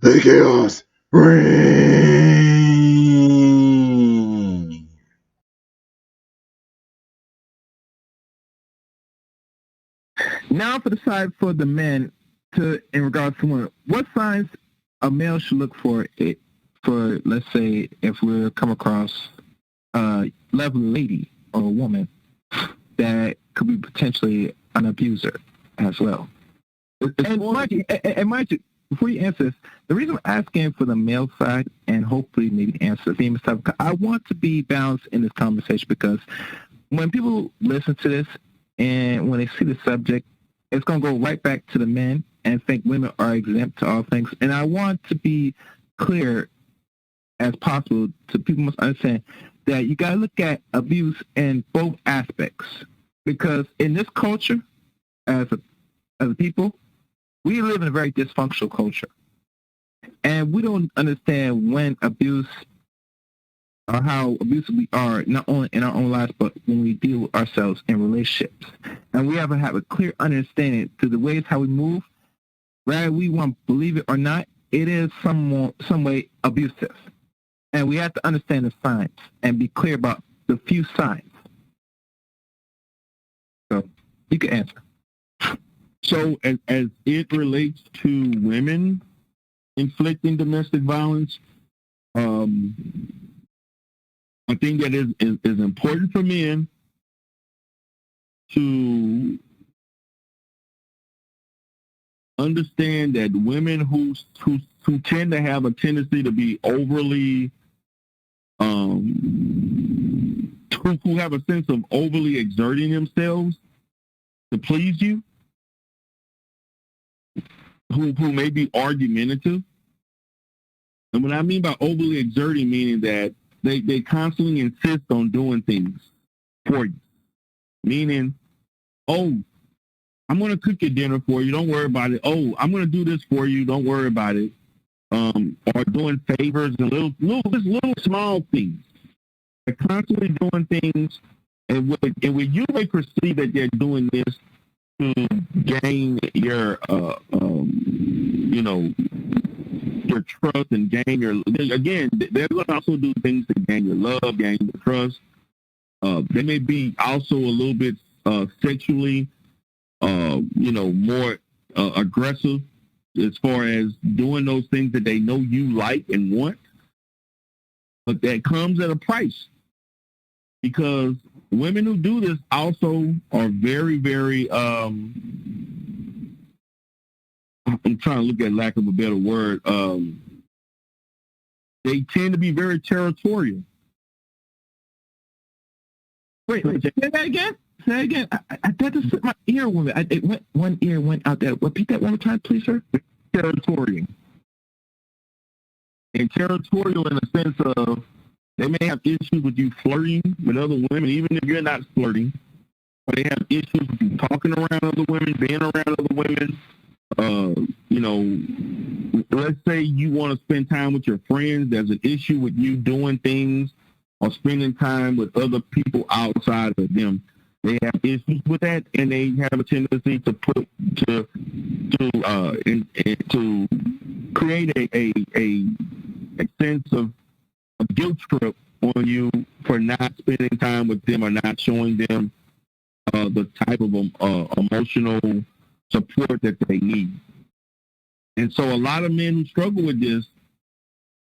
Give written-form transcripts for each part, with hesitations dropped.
The chaos reigns. Now for the side for the men to in regards to women, what signs a male should look for it for, let's say, if we come across a lovely lady or a woman that could be potentially an abuser as well. And mind you, before you answer this, the reason I'm asking for the male side and hopefully maybe answer the female side, because I want to be balanced in this conversation, because when people listen to this and when they see the subject, it's going to go right back to the men and think women are exempt to all things. And I want to be clear as possible to people must understand that you got to look at abuse in both aspects, because in this culture, as a people, we live in a very dysfunctional culture, and we don't understand when abuse or how abusive we are, not only in our own lives, but when we deal with ourselves in relationships. And we have to have a clear understanding to the ways how we move, whether we want to believe it or not, it is some way abusive. And we have to understand the signs and be clear about the few signs. So you can answer. So as it relates to women inflicting domestic violence, I think that is important for men to understand that women who tend to have a tendency to be overly who have a sense of overly exerting themselves to please you, who may be argumentative. And what I mean by overly exerting, meaning that they constantly insist on doing things for you. Meaning, oh, I'm going to cook your dinner for you. Don't worry about it. Oh, I'm going to do this for you. Don't worry about it. Or doing favors and little small things. They're constantly doing things, and when you may perceive that they're doing this to gain your, your trust and gain your. Again, they're going to also do things to gain your love, gain your trust. They may be also a little bit sexually, more aggressive as far as doing those things that they know you like and want. But that comes at a price, because women who do this also are very, very, I'm trying to look at lack of a better word. They tend to be very territorial. Wait, say that again? Say that again. I got to sit my ear with it. One ear went out there. Repeat that one more time, please, sir. Territorial. And territorial in the sense of they may have issues with you flirting with other women, even if you're not flirting. Or they have issues with you talking around other women, being around other women. Let's say you want to spend time with your friends. There's an issue with you doing things or spending time with other people outside of them. They have issues with that, and they have a tendency to create a sense of a guilt trip on you for not spending time with them or not showing them the type of emotional support that they need. And so a lot of men who struggle with this,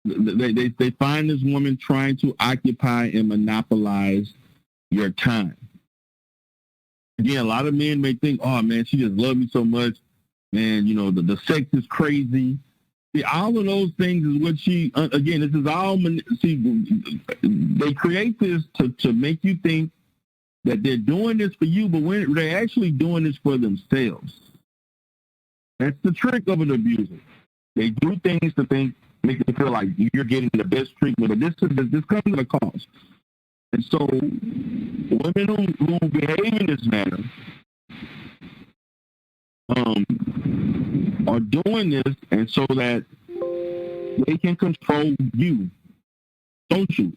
they find this woman trying to occupy and monopolize your time. Again, a lot of men may think, oh, man, she just loves me so much. Man, the sex is crazy. See, all of those things is what she, again, this is all, they create this to make you think that they're doing this for you, but when they're actually doing this for themselves. That's the trick of an abuser. They do things to make you feel like you're getting the best treatment, but this comes at a cost. And so women who behave in this manner are doing this, and so that they can control you socially.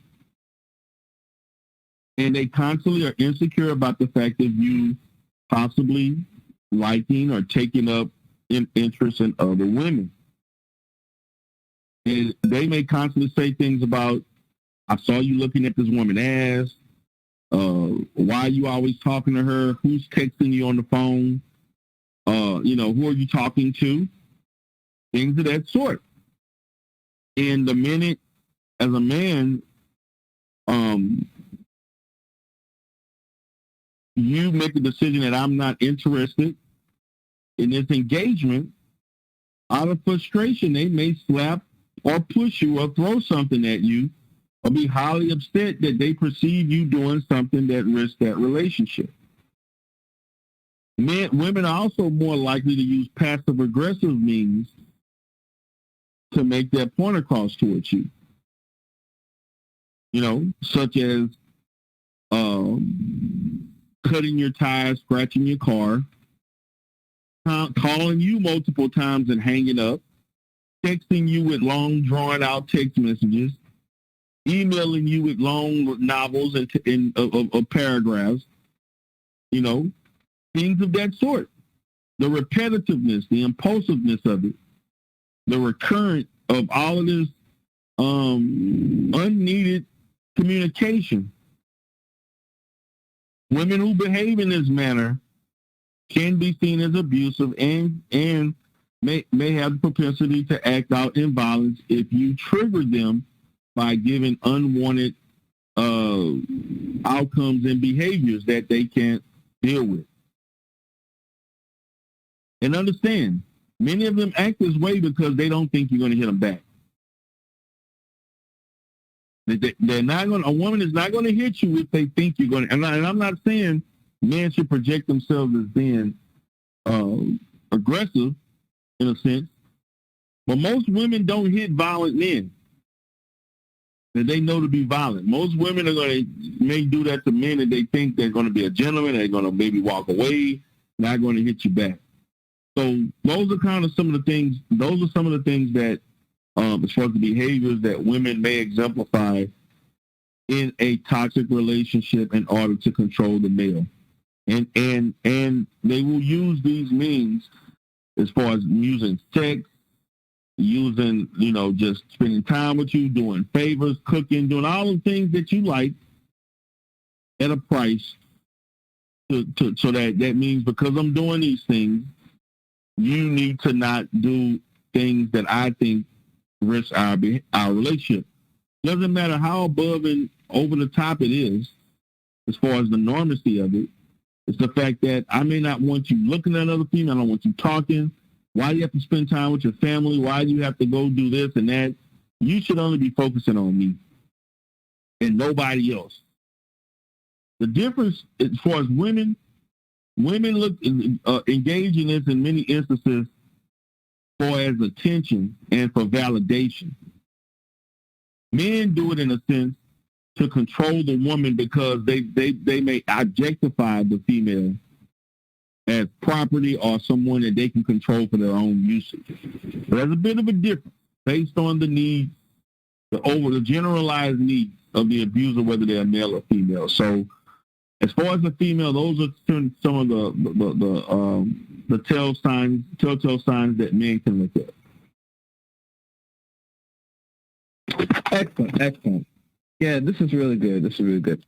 And they constantly are insecure about the fact of you possibly liking or taking up interest in other women. And they may constantly say things about, I saw you looking at this woman's ass. Why are you always talking to her? Who's texting you on the phone? Who are you talking to? Things of that sort. And the minute, as a man, you make a decision that I'm not interested in this engagement, out of frustration, they may slap or push you or throw something at you or be highly upset that they perceive you doing something that risks that relationship. Women are also more likely to use passive-aggressive means to make their point across towards you. Such as cutting your tires, scratching your car, calling you multiple times and hanging up, texting you with long, drawn-out text messages, emailing you with long novels and paragraphs, things of that sort. The repetitiveness, the impulsiveness of it, the recurrent of all of this unneeded communication. Women who behave in this manner can be seen as abusive and may have the propensity to act out in violence if you trigger them by giving unwanted outcomes and behaviors that they can't deal with. And understand, many of them act this way because they don't think you're going to hit them back. They're not going. A woman is not going to hit you if they think you're going to. And I'm not saying men should project themselves as being aggressive in a sense, but most women don't hit violent men that they know to be violent. Most women may do that to men that they think they're going to be a gentleman. They're going to maybe walk away, not going to hit you back. So those are kind of some of the things. Those are some of the things that, as far as the behaviors that women may exemplify in a toxic relationship in order to control the male, and they will use these means as far as using sex, using just spending time with you, doing favors, cooking, doing all the things that you like at a price. So that means because I'm doing these things, you need to not do things that I think risk our relationship. Doesn't matter how above and over the top it is, as far as the normacy of it. It's the fact that I may not want you looking at another female. I don't want you talking. Why do you have to spend time with your family? Why do you have to go do this and that? You should only be focusing on me and nobody else. The difference as far as women look engage in this in many instances for as attention and for validation. Men do it in a sense to control the woman because they may objectify the female as property or someone that they can control for their own usage. But there's a bit of a difference based on the needs, the generalized needs of the abuser, whether they're male or female. So as far as the female, those are some of the telltale signs that men can look at. Excellent. Yeah, this is really good.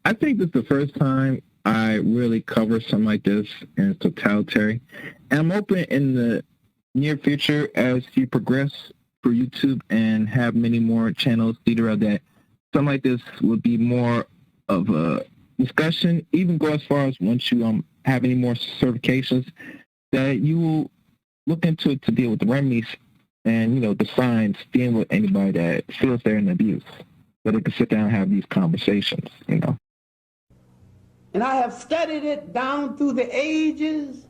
I think this is the first time I really cover something like this in its totality. And I'm open in the near future as you progress for YouTube and have many more channels, either that something like this would be more of a discussion, even go as far as once you have any more certifications, that you will look into it to deal with the remedies and, the signs dealing with anybody that feels they're in abuse. So they can sit down and have these conversations, And I have studied it down through the ages.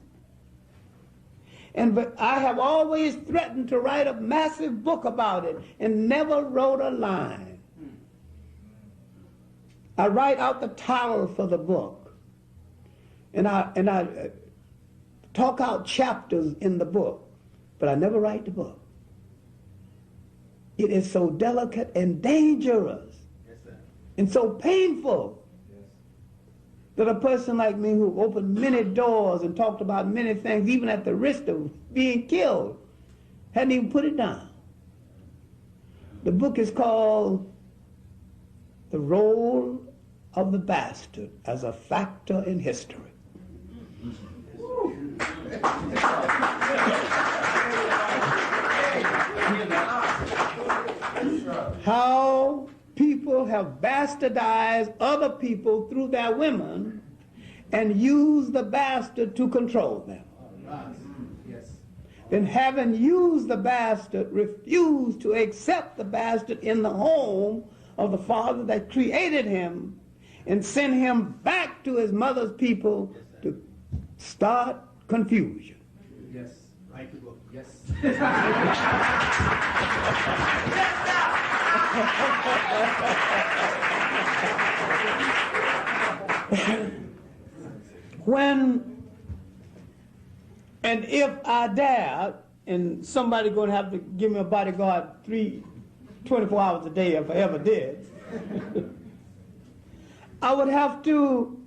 But I have always threatened to write a massive book about it and never wrote a line. I write out the title for the book. And I talk out chapters in the book, but I never write the book. It is so delicate and dangerous, yes, sir, and so painful, yes, that a person like me who opened many doors and talked about many things, even at the risk of being killed, hadn't even put it down. The book is called The Role of the Bastard as a Factor in History. How people have bastardized other people through their women and used the bastard to control them. Then having used the bastard, refused to accept the bastard in the home of the father that created him and send him back to his mother's people to start confusion. Yes, like the book. Yes. When and if I dared, and somebody going to have to give me a bodyguard 24 hours a day if I ever did, I would have to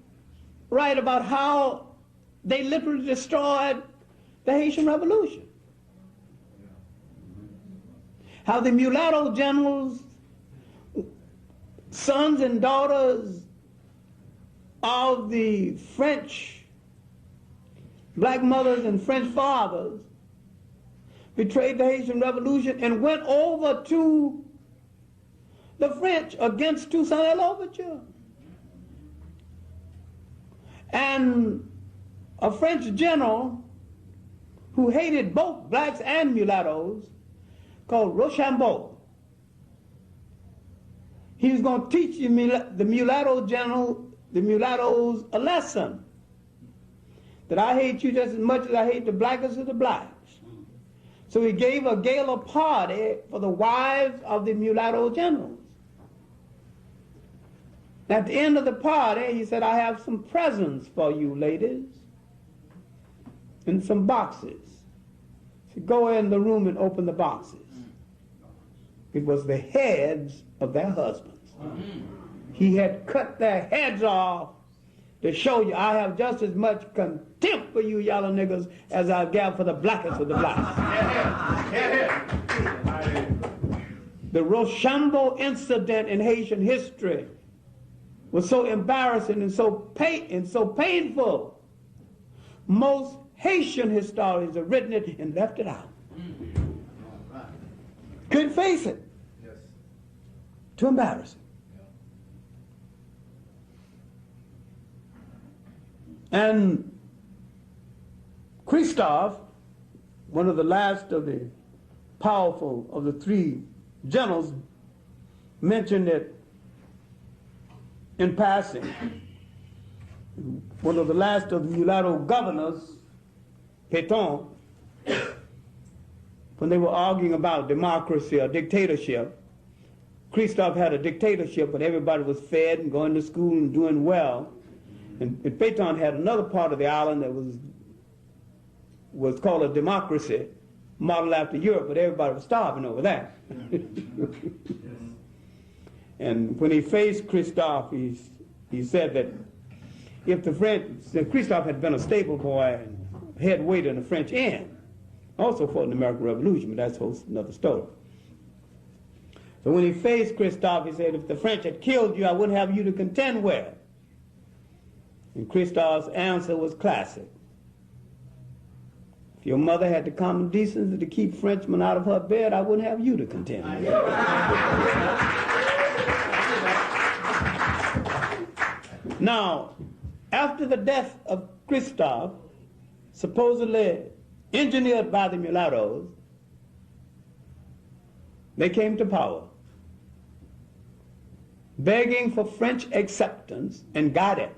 write about how they literally destroyed the Haitian Revolution. How the mulatto generals, sons and daughters of the French black mothers and French fathers betrayed the Haitian Revolution and went over to the French against Toussaint Louverture. And a French general who hated both blacks and mulattoes called Rochambeau. He was going to teach the mulattoes a lesson. That I hate you just as much as I hate the blackest of the blacks. So he gave a gala party for the wives of the mulatto generals. At the end of the party, he said, I have some presents for you ladies in some boxes. So go in the room and open the boxes. It was the heads of their husbands. He had cut their heads off to show you I have just as much contempt for you yellow niggas as I've got for the blackest of the blacks. The Rochambeau incident in Haitian history was so embarrassing and so painful. Most Haitian historians have written it and left it out. Couldn't face it. Too embarrassing. And Christophe, one of the last of the powerful of the three generals, mentioned it in passing. One of the last of the mulatto governors, Pétain, when they were arguing about democracy or dictatorship, Christophe had a dictatorship, but everybody was fed and going to school and doing well. And Pétain had another part of the island that was called a democracy, modeled after Europe, but everybody was starving over there. And when he faced Christophe, he said that if the French, Christophe had been a stable boy and head waiter in the French inn, also fought in the American Revolution, but that's another story. So when he faced Christophe, he said, if the French had killed you, I wouldn't have you to contend with. And Christophe's answer was classic. If your mother had the common decency to keep Frenchmen out of her bed, I wouldn't have you to contend with. Now, after the death of Christophe, supposedly engineered by the mulattoes, they came to power, begging for French acceptance and got it.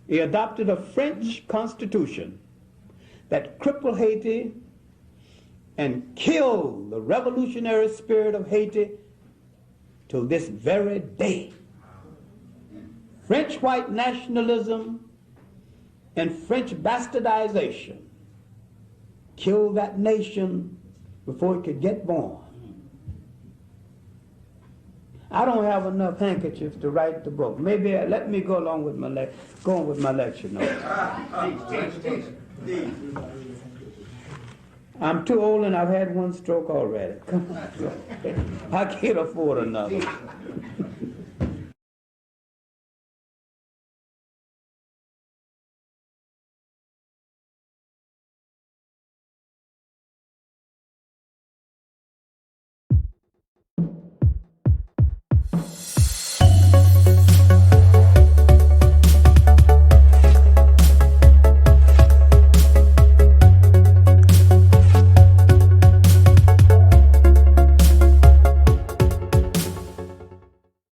He adopted a French constitution that crippled Haiti and killed the revolutionary spirit of Haiti till this very day. French white nationalism and French bastardization killed that nation before it could get born. I don't have enough handkerchiefs to write the book. Maybe let me go along with my lecture notes. I'm too old and I've had one stroke already. Come on. I can't afford another.